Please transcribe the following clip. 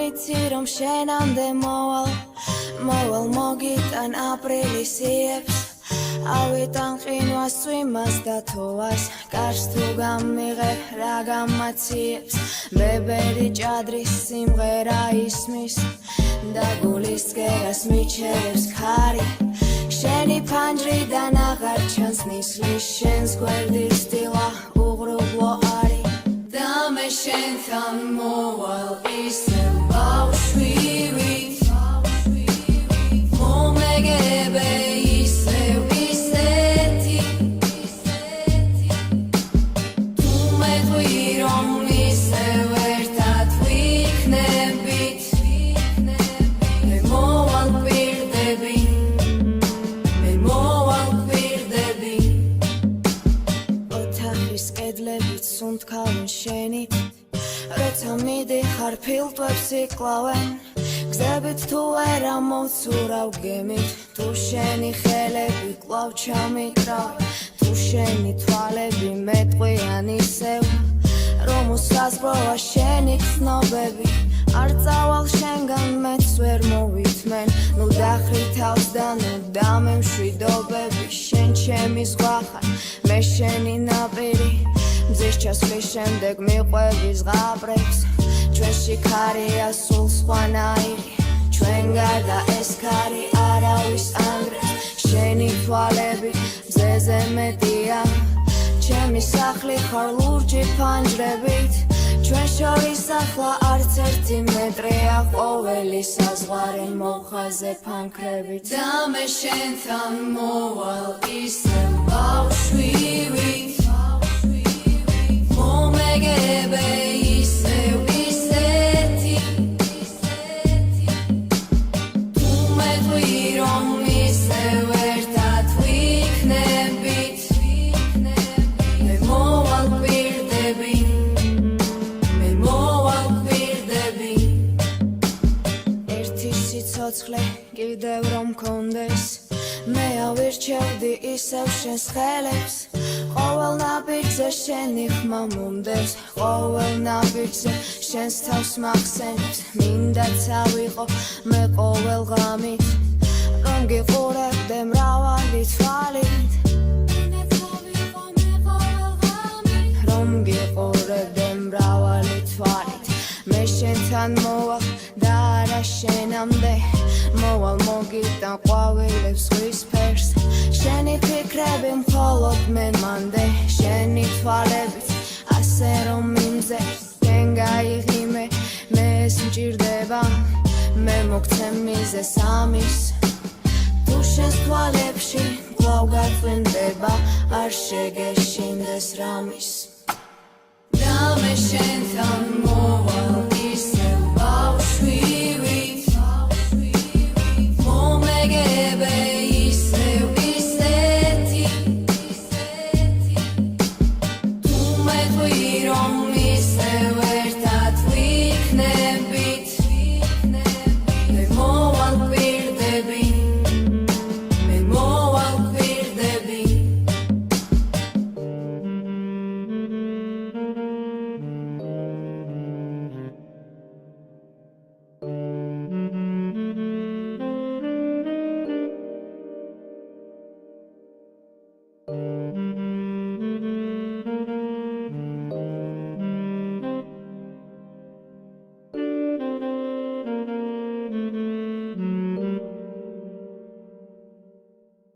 ვიცი რომ შენამდე მოვალ მოგიტან აპრილის იებს ავიტან ყინვას წვიმას და თოვას კარს თუ გამიღებ რა გამაციებს ბებერი ჭადრის სიმღერა ისმის და გულის გერას მიჩერებს ქარი შენი ფანჯრიდან აღარ ჩანს ნისლის შენს გვერდის დილა უღრუბლო არის და მე შენთან მოვალ ისევ ბავშვივით მომეგებე ისევ ისეთი თუ მეტყვი რომ ისევ ერთად ვიქნებით მე მოვალ გვირდები ოთახის კედლებით სუნთქავენ შენით როცა მიდიხარ ფილტვებს იკლავენ გზებით თუ ვერ ამოვცურავ გემით თუ შენი ხელები კვლავ ჩამიკრავ თუ შენი თვალები მეტყვიან ისევ რომ უსაზღვროა შენი ცნობები არ წავალ შენგან მეც ვერ მოვითმენ ნუ დახრი თავს და ნუ დამემშვიდობები შენ ჩემი ზღვა ხარ მე შენი ნაპირი მზის ჩასვლის შემდეგ მიყვები ზღაპრებს ჩვენში ქარია სულ სხვანაირი ჩვენ გარდა ეს ქარი არავის ანგრევს შენი თვალები მზეზე მეტია ჩემი სახლი ხარ ლურჯი ფანჯრებით ჩვენ შორის ახლა არც ერთი მეტრია ყოველი საზღვარი მოხაზე ფანქრებით და მე შენთან მოვალ ისევ ბავშვივით მომეგებე ისევ ისეთი თუ მეტყვი რომ ისევ ერთად ვიქნებით მე მოვალ გვირდები ცოცხლე კიდევ რომ მქონდეს მე ავირჩევდი ისევ შენს ხელებს ყოველ ნაბიჯზე შენი ხმა მომდევს ყოველ ნაბიჯზე შენს თავს მახსენებს მინდა წავიყო მე ყოველ ღამით რომ გიყურებდე მრავალი თვალით რომ გიყურებდე მრავალი თვალით მე შენთან მოვალ და არა შენამდე მოვალ მოგიტან ყვავილებს ზღვის ფერს შენი ფიქრები მხოლოდ მე მანდე შენი თვალებით ასე რომ მიმზეს შენ გაიღიმე მე ეს მჭირდება მე მოგცე მიზეს ამის თუ შენს თვალებში კვლავ გაწვიმდება არ შეგეშინდეს რამის და მე შენთან მოვალ